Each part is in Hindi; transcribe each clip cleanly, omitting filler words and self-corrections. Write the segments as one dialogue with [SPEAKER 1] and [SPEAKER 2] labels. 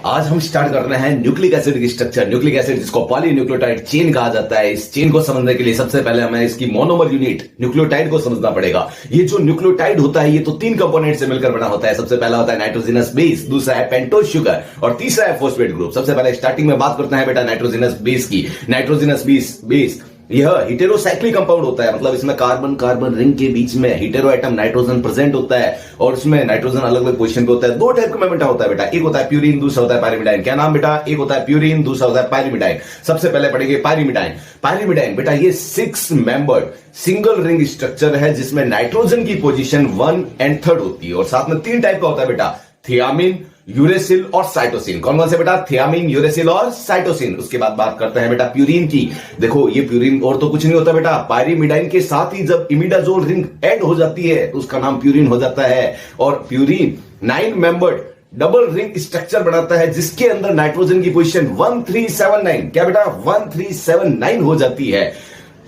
[SPEAKER 1] आज हम स्टार्ट कर रहे हैं न्यूक्लिक एसिड की स्ट्रक्चर। न्यूक्लिक एसिड जिसको पॉलीन्यूक्लियोटाइड चेन कहा जाता है, इस चेन को समझने के लिए सबसे पहले हमें इसकी मोनोमर यूनिट न्यूक्लियोटाइड को समझना पड़ेगा। ये जो न्यूक्लियोटाइड होता है ये तो तीन कंपोनेंट से मिलकर बना होता है। सबसे पहला होता है नाइट्रोजनस बेस, दूसरा है पेंटोज शुगर और तीसरा है फॉस्फेट ग्रुप। सबसे पहले स्टार्टिंग में बात करते हैं बेटा नाइट्रोजनस बेस की। नाइट्रोजनस बेस यह हेटेरोसाइक्लिक कंपाउंड होता है, मतलब इसमें कार्बन कार्बन रिंग के बीच में हेटेरो एटम नाइट्रोजन प्रेजेंट होता है और उसमें नाइट्रोजन अलग अलग पोजीशन पे होता है। दो टाइप का बेटा होता है बेटा, एक होता है प्यूरिन, दूसरा होता है पायरिमिडाइन। क्या नाम बेटा? एक होता है प्यूरिन, दूसरा होता है पायरिमिडाइन। सबसे पहले पढ़ेंगे पायरिमिडाइन। पायरिमिडाइन बेटा ये 6 मेंबर्ड सिंगल रिंग स्ट्रक्चर है जिसमें नाइट्रोजन की पोजीशन 1 और 3 होती है और साथ में 3 टाइप का होता है बेटा, थियामिन, यूरेसिल और साइटोसिन। कौन कौन से बेटा? थियामिन, यूरेसिल और साइटोसिन। उसके बाद बात करते हैं बेटा प्यूरिन की। देखो ये प्यूरिन और तो कुछ नहीं होता बेटा, पायरिमिडाइन के साथ ही जब इमिडाजोल रिंग ऐड हो जाती है तो उसका नाम प्यूरिन हो जाता है। और purine 9 membered double ring structure बनाता है जिसके अंदर नाइट्रोजन की पोजीशन 1379, क्या बेटा? 1379 हो जाती है।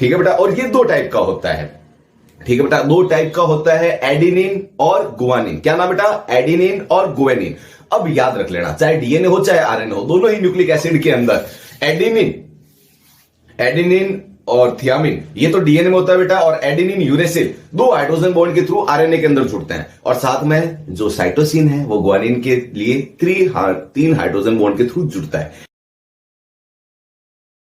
[SPEAKER 1] ठीक है बेटा, और ये 2 टाइप का होता है। ठीक है बेटा, 2 टाइप का होता है, एडिनिन और गुआनिन। क्या नाम बेटा? एडिनिन और गुआनिन। अब याद रख लेना, चाहे डीएनए हो चाहे आरएनए हो, दोनों ही न्यूक्लिक एसिड के अंदर एडिनिन और थियामिन ये तो डीएनए में होता है बेटा, और एडिनिन यूरेसिल 2 हाइड्रोजन बॉन्ड के थ्रू आरएनए के अंदर जुड़ते हैं और साथ में जो साइटोसिन है वो गुआनिन के लिए 3 हाइड्रोजन बॉन्ड के थ्रू जुड़ता है।